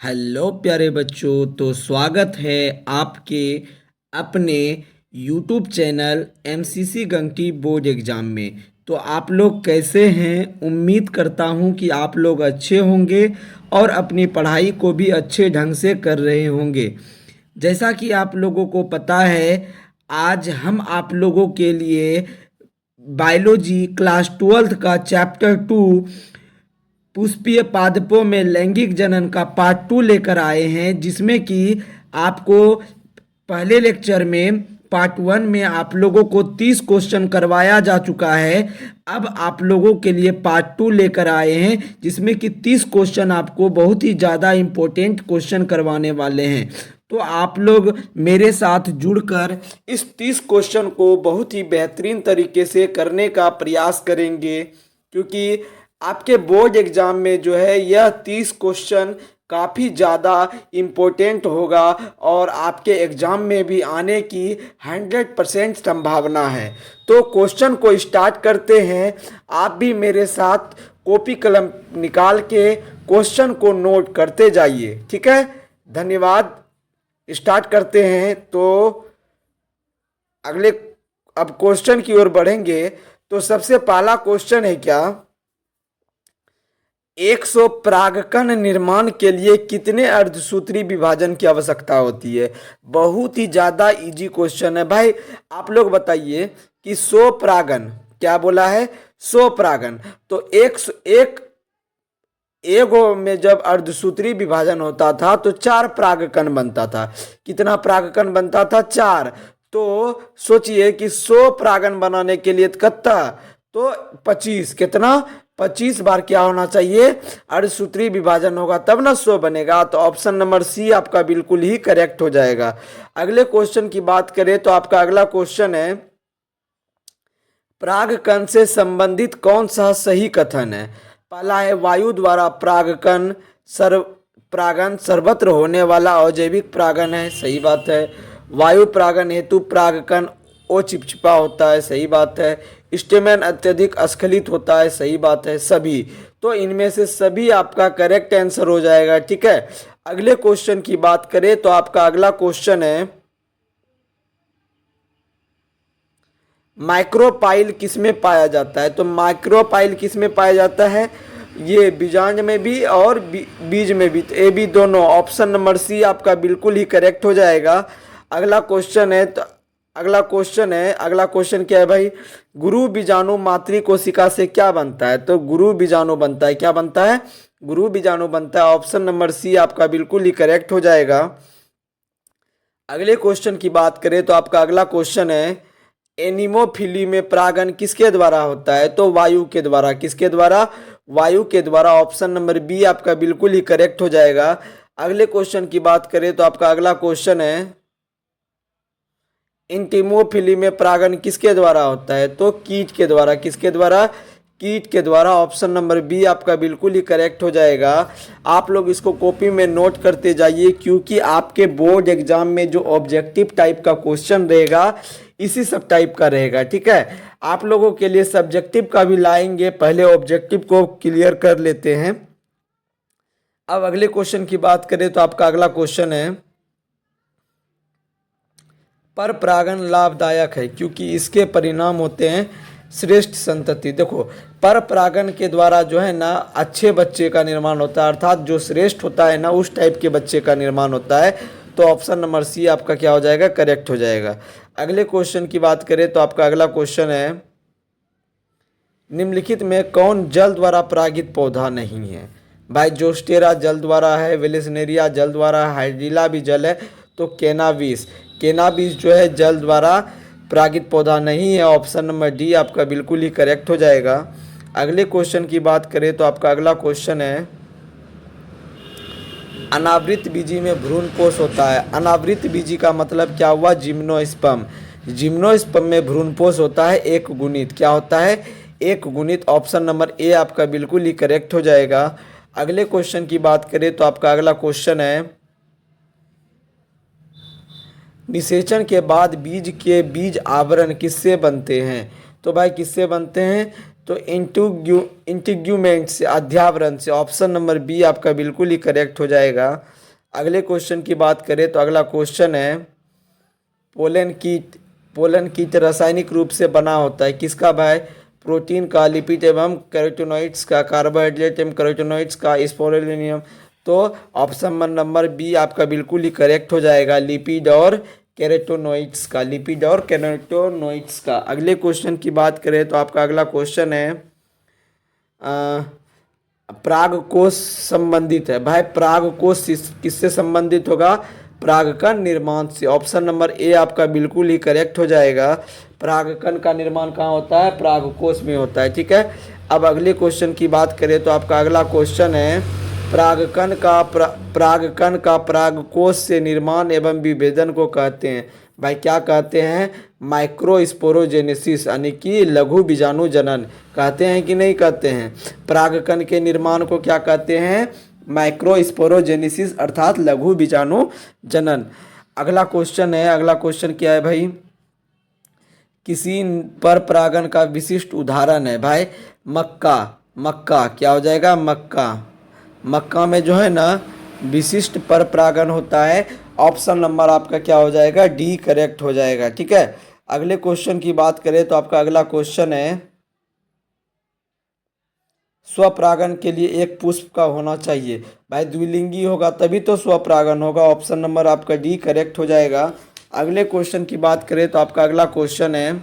Hello प्यारे बच्चों, तो स्वागत है आपके अपने यूट्यूब चैनल एमसीसी गंगटी बोर्ड एग्ज़ाम में। तो आप लोग कैसे हैं? उम्मीद करता हूं कि आप लोग अच्छे होंगे और अपनी पढ़ाई को भी अच्छे ढंग से कर रहे होंगे। जैसा कि आप लोगों को पता है, आज हम आप लोगों के लिए बायोलॉजी क्लास 12th का चैप्टर 2 पुष्पीय पादपों में लैंगिक जनन का पार्ट 2 लेकर आए हैं, जिसमें कि आपको पहले लेक्चर में पार्ट 1 में आप लोगों को 30 क्वेश्चन करवाया जा चुका है। अब आप लोगों के लिए पार्ट 2 लेकर आए हैं, जिसमें कि 30 क्वेश्चन आपको बहुत ही ज़्यादा इम्पोर्टेंट क्वेश्चन करवाने वाले हैं। तो आप लोग मेरे साथ जुड़कर इस 30 क्वेश्चन को बहुत ही बेहतरीन तरीके से करने का प्रयास करेंगे, क्योंकि आपके बोर्ड एग्जाम में जो है यह 30 क्वेश्चन काफ़ी ज़्यादा इम्पोर्टेंट होगा और आपके एग्ज़ाम में भी आने की 100% संभावना है। तो क्वेश्चन को स्टार्ट करते हैं। आप भी मेरे साथ कॉपी कलम निकाल के क्वेश्चन को नोट करते जाइए, ठीक है? धन्यवाद। स्टार्ट करते हैं। तो अगले अब क्वेश्चन की ओर बढ़ेंगे। तो सबसे पहला क्वेश्चन है क्या, 100 परागकण निर्माण के लिए कितने अर्धसूत्री विभाजन की आवश्यकता होती है? बहुत ही ज़्यादा इजी क्वेश्चन है भाई। आप लोग बताइए कि 100 परागण, क्या बोला है? 100 परागण। तो एक एगो में जब अर्धसूत्री विभाजन होता था तो 4 परागकण बनता था। कितना परागकण बनता था? 4। तो सोचिए कि 100 परागण बनाने के लिए कितना, तो 25, कितना 25 बार क्या होना चाहिए? अर्धसूत्री विभाजन होगा तब ना 100 बनेगा। तो ऑप्शन नंबर सी आपका बिल्कुल ही करेक्ट हो जाएगा। अगले क्वेश्चन की बात करें तो आपका अगला क्वेश्चन है, परागकण से संबंधित कौन सा सही कथन है? पहला है, वायु द्वारा परागण सर्वत्र होने वाला अजैविक परागण है, सही बात है। वायु परागण हेतु परागकण ओ चिपचिपा होता है, सही बात है। स्टेमेन अत्यधिक अस्खलित होता है, सही बात है। सभी, तो इनमें से सभी आपका करेक्ट आंसर हो जाएगा, ठीक है। अगले क्वेश्चन की बात करें तो आपका अगला क्वेश्चन है, माइक्रोपाइल किसमें पाया जाता है? तो माइक्रोपाइल किसमें पाया जाता है? ये बीजांड में भी और बीज में भी, तो ए बी दोनों। ऑप्शन नंबर सी आपका बिल्कुल ही करेक्ट हो जाएगा। अगला क्वेश्चन है, तो अगला क्वेश्चन क्या है भाई, गुरु बीजाणु मातृ कोशिका से क्या बनता है? तो गुरु बीजाणु बनता है, क्या बनता है? गुरु बीजाणु बनता है। ऑप्शन नंबर सी आपका बिल्कुल ही करेक्ट हो जाएगा। अगले क्वेश्चन की बात करें तो आपका अगला क्वेश्चन है, एनिमोफिली में परागण किसके द्वारा होता है? तो वायु के द्वारा। किसके द्वारा? वायु के द्वारा। ऑप्शन नंबर बी आपका बिल्कुल ही करेक्ट हो जाएगा। अगले क्वेश्चन की बात करें तो आपका अगला क्वेश्चन है, इंटिमोफिली में परागण किसके द्वारा होता है? तो कीट के द्वारा। किसके द्वारा? कीट के द्वारा। ऑप्शन नंबर बी आपका बिल्कुल ही करेक्ट हो जाएगा। आप लोग इसको कॉपी में नोट करते जाइए, क्योंकि आपके बोर्ड एग्जाम में जो ऑब्जेक्टिव टाइप का क्वेश्चन रहेगा इसी सब टाइप का रहेगा, ठीक है। आप लोगों के लिए सब्जेक्टिव का भी लाएंगे, पहले ऑब्जेक्टिव को क्लियर कर लेते हैं। अब अगले क्वेश्चन की बात करें तो आपका अगला क्वेश्चन है, पर परागण लाभदायक है क्योंकि इसके परिणाम होते हैं श्रेष्ठ संतति। देखो, पर परागण के द्वारा जो है ना अच्छे बच्चे का निर्माण होता है, अर्थात जो श्रेष्ठ होता है ना उस टाइप के बच्चे का निर्माण होता है। तो ऑप्शन नंबर सी आपका क्या हो जाएगा? करेक्ट हो जाएगा। अगले क्वेश्चन की बात करें तो आपका अगला क्वेश्चन है, निम्नलिखित में कौन जल द्वारा परागित पौधा नहीं है? भाई जोस्टेरा जल द्वारा है, वेलेसनेरिया जल द्वारा है, हाइड्रिला भी जल है, तो केनाबीस जो है जल द्वारा परागित पौधा नहीं है। ऑप्शन नंबर डी आपका बिल्कुल ही करेक्ट हो जाएगा। अगले क्वेश्चन की बात करें तो आपका अगला क्वेश्चन है, अनावृत बीजी में भ्रूणपोष होता है। अनावृत बीजी का मतलब क्या हुआ? जिम्नोस्पर्म। जिम्नोस्पर्म में भ्रूणपोष होता है एक गुणित। क्या होता है? एक गुणित। ऑप्शन नंबर ए आपका बिल्कुल ही करेक्ट हो जाएगा। अगले क्वेश्चन की बात करें तो आपका अगला क्वेश्चन है, निषेचन के बाद बीज के बीज आवरण किससे बनते हैं? तो भाई किससे बनते हैं? तो इंटीग्यूमेंट से, अध्यावरण से। ऑप्शन नंबर बी आपका बिल्कुल ही करेक्ट हो जाएगा। अगले क्वेश्चन की बात करें तो अगला क्वेश्चन है, पोलन कीट रासायनिक रूप से बना होता है किसका भाई? प्रोटीन का, लिपिड एवं कैरोटीनॉइड्स का, कार्बोहाइड्रेट एवं कैरोटीनॉइड्स का, स्पोरुलिनियम। तो ऑप्शन नंबर बी आपका बिल्कुल ही करेक्ट हो जाएगा, लिपिड और कैरोटीनॉइड्स का, लिपिड और कैरोटीनॉइड्स का। अगले क्वेश्चन की बात करें तो आपका अगला क्वेश्चन है, परागकोश संबंधित है भाई। परागकोश किससे संबंधित होगा? परागकण निर्माण से। ऑप्शन नंबर ए आपका बिल्कुल ही करेक्ट हो जाएगा। परागकण का निर्माण कहाँ होता है? परागकोश में होता है, ठीक है। अब अगले क्वेश्चन की बात करें तो आपका अगला क्वेश्चन है, परागकण का परागकोश से निर्माण एवं विभेदन को कहते हैं भाई, क्या कहते हैं? माइक्रोस्पोरोजेनेसिस, यानी कि लघु बीजाणु जनन। कहते हैं कि नहीं कहते हैं? परागकण के निर्माण को क्या कहते हैं? माइक्रोस्पोरोजेनेसिस, अर्थात लघु बीजाणु जनन। अगला क्वेश्चन है, अगला क्वेश्चन क्या है भाई? किसी पर परागण का विशिष्ट उदाहरण है भाई, मक्का। मक्का क्या हो जाएगा? मक्का। मक्का में जो है ना विशिष्ट पर परागण होता है। ऑप्शन नंबर आपका क्या हो जाएगा? डी करेक्ट हो जाएगा, ठीक है। अगले क्वेश्चन की बात करें तो आपका अगला क्वेश्चन है, स्वपरागण के लिए एक पुष्प का होना चाहिए भाई, द्विलिंगी होगा तभी तो स्वपरागण होगा। ऑप्शन नंबर आपका डी करेक्ट हो जाएगा। अगले क्वेश्चन की बात करें तो आपका अगला क्वेश्चन है,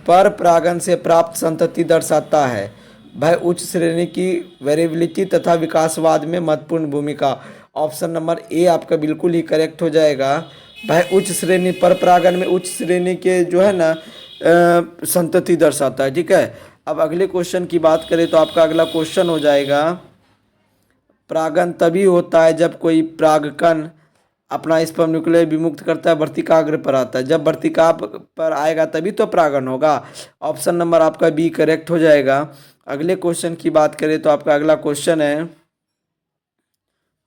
पर परागण से प्राप्त संतति दर्शाता है भाई उच्च श्रेणी की वेरिएबिलिटी तथा विकासवाद में महत्वपूर्ण भूमिका। ऑप्शन नंबर ए आपका बिल्कुल ही करेक्ट हो जाएगा भाई। उच्च श्रेणी, पर परागण में उच्च श्रेणी के जो है ना संतति दर्शाता है, ठीक है। अब अगले क्वेश्चन की बात करें तो आपका अगला क्वेश्चन हो जाएगा, परागण तभी होता है जब कोई परागकण अपना स्पर्म न्यूक्लियस विमुक्त करता है, वर्तिकाग्र पर आता है। जब वर्तिका पर आएगा तभी तो परागण होगा। ऑप्शन नंबर आपका बी करेक्ट हो जाएगा। अगले क्वेश्चन की बात करें तो आपका अगला क्वेश्चन है,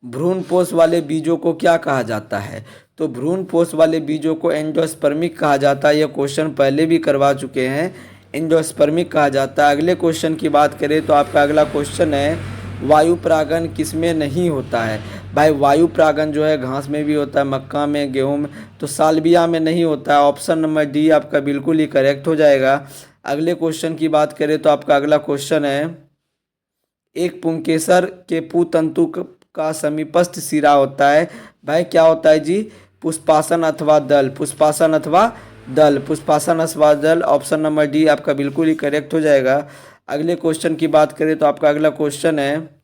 भ्रूणपोष वाले बीजों को क्या कहा जाता है? तो भ्रूणपोष वाले बीजों को एंडोस्पर्मिक कहा जाता है। यह क्वेश्चन पहले भी करवा चुके हैं, एंडोस्पर्मिक कहा जाता है। अगले क्वेश्चन की बात करें तो आपका अगला क्वेश्चन है, वायु परागण किसमें नहीं होता है भाई? वायु परागण जो है घास में भी होता है, मक्का में, गेहूं में, तो सालविया में नहीं होता है। ऑप्शन नंबर डी आपका बिल्कुल ही करेक्ट हो जाएगा। अगले क्वेश्चन की बात करें तो आपका अगला क्वेश्चन है, एक पुंकेसर के पुतंतु का समीपस्थ सिरा होता है भाई, क्या होता है जी? पुष्पासन अथवा दल, पुष्पासन अथवा दल, पुष्पासन अथवा दल। ऑप्शन नंबर डी आपका बिल्कुल ही करेक्ट हो जाएगा। अगले क्वेश्चन की बात करें तो आपका अगला क्वेश्चन है,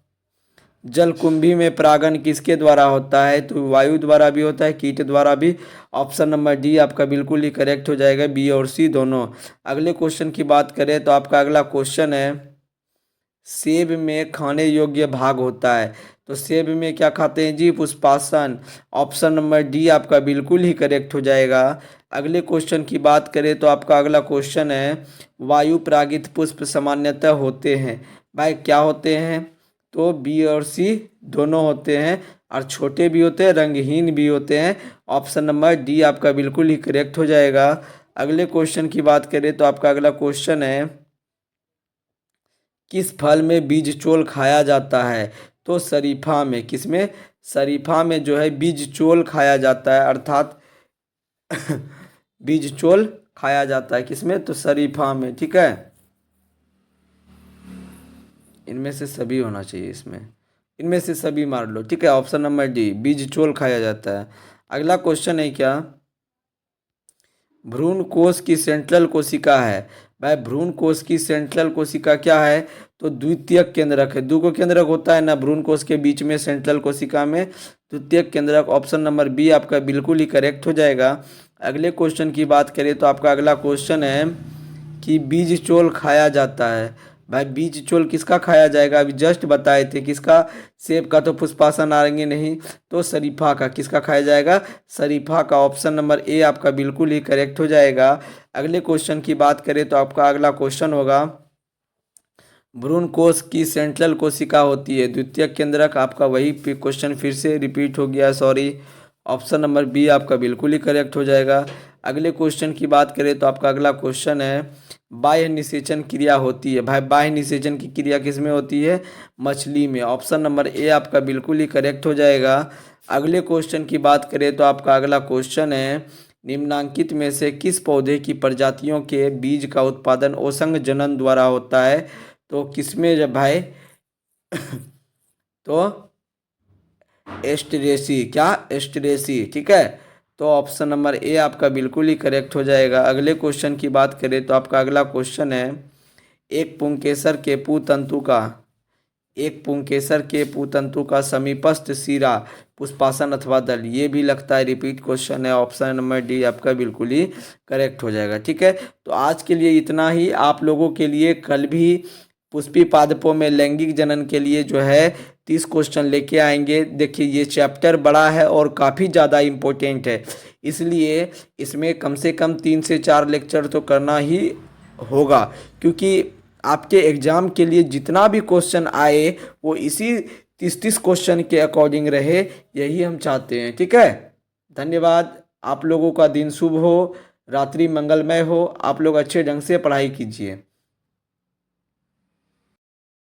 जलकुंभी में परागण किसके द्वारा होता है? तो वायु द्वारा भी होता है, कीट द्वारा भी। ऑप्शन नंबर डी आपका बिल्कुल ही करेक्ट हो जाएगा, बी और सी दोनों। अगले क्वेश्चन की बात करें तो आपका अगला क्वेश्चन है, सेब में खाने योग्य भाग होता है, तो सेब में क्या खाते हैं जी? पुष्पासन। ऑप्शन नंबर डी आपका बिल्कुल ही करेक्ट हो जाएगा। अगले क्वेश्चन की बात करें तो आपका अगला क्वेश्चन है, वायु परागित पुष्प सामान्यतः होते हैं भाई, क्या होते हैं? तो बी और सी दोनों होते हैं, और छोटे भी होते हैं, रंगहीन भी होते हैं। ऑप्शन नंबर डी आपका बिल्कुल ही करेक्ट हो जाएगा। अगले क्वेश्चन की बात करें तो आपका अगला क्वेश्चन है, किस फल में बीज चोल खाया जाता है? तो शरीफा में। किसमें? शरीफा में जो है बीज चोल खाया जाता है, अर्थात बीज चोल खाया जाता है किसमें? तो शरीफा में, ठीक है। इनमें से सभी होना चाहिए, इनमें से सभी मार लो, ठीक है। ऑप्शन नंबर डी, बीज चोल खाया जाता है। अगला क्वेश्चन है क्या, भ्रूण कोश की सेंट्रल कोशिका है भाई, भ्रूण कोश की सेंट्रल कोशिका क्या है? तो द्वितीयक केंद्रक है। दो केंद्रक होता है ना भ्रूण कोश के बीच में, सेंट्रल कोशिका में द्वितीयक केंद्रक। ऑप्शन नंबर बी आपका बिल्कुल ही करेक्ट हो जाएगा। अगले क्वेश्चन की बात करें तो आपका अगला क्वेश्चन है कि बीज चोल खाया जाता है भाई, बीज चोल किसका खाया जाएगा? अभी जस्ट बताए थे, किसका? सेब का तो पुष्पासन आएंगे नहीं, तो शरीफा का। किसका खाया जाएगा? शरीफा का। ऑप्शन नंबर ए आपका बिल्कुल ही करेक्ट हो जाएगा। अगले क्वेश्चन की बात करें तो आपका अगला क्वेश्चन होगा, भ्रूण कोश की सेंट्रल कोशिका होती है द्वितीयक केंद्रक। आपका वही क्वेश्चन फिर से रिपीट हो गया, सॉरी। ऑप्शन नंबर बी आपका बिल्कुल ही करेक्ट हो जाएगा। अगले क्वेश्चन की बात करें तो आपका अगला क्वेश्चन है, बाह्य निषेचन क्रिया होती है? भाई बाह्य निषेचन की क्रिया किस में होती है? मछली में। ऑप्शन नंबर ए आपका बिल्कुल ही करेक्ट हो जाएगा। अगले क्वेश्चन की बात करें तो आपका अगला क्वेश्चन है, निम्नांकित में से किस पौधे की प्रजातियों के बीज का उत्पादन ओसंग जनन द्वारा होता है? तो किसमें जब भाई तो एस्टरेसी, क्या एस्टरेसी, ठीक है। तो ऑप्शन नंबर ए आपका बिल्कुल ही करेक्ट हो जाएगा। अगले क्वेश्चन की बात करें तो आपका अगला क्वेश्चन है, एक पुंकेसर के पुतंतु का एक पुंकेसर के पुतंतु का समीपस्थ सिरा पुष्पासन अथवा दल। ये भी लगता है रिपीट क्वेश्चन है। ऑप्शन नंबर डी आपका बिल्कुल ही करेक्ट हो जाएगा, ठीक है। तो आज के लिए इतना ही। आप लोगों के लिए कल भी पुष्पी पादपों में लैंगिक जनन के लिए जो है 30 क्वेश्चन लेके आएंगे। देखिए ये चैप्टर बड़ा है और काफ़ी ज़्यादा इम्पोर्टेंट है, इसलिए इसमें कम से कम 3 से 4 लेक्चर तो करना ही होगा, क्योंकि आपके एग्ज़ाम के लिए जितना भी क्वेश्चन आए वो इसी 30 क्वेश्चन के अकॉर्डिंग रहे, यही हम चाहते हैं, ठीक है। धन्यवाद। आप लोगों का दिन शुभ हो, रात्रि मंगलमय हो। आप लोग अच्छे ढंग से पढ़ाई कीजिए।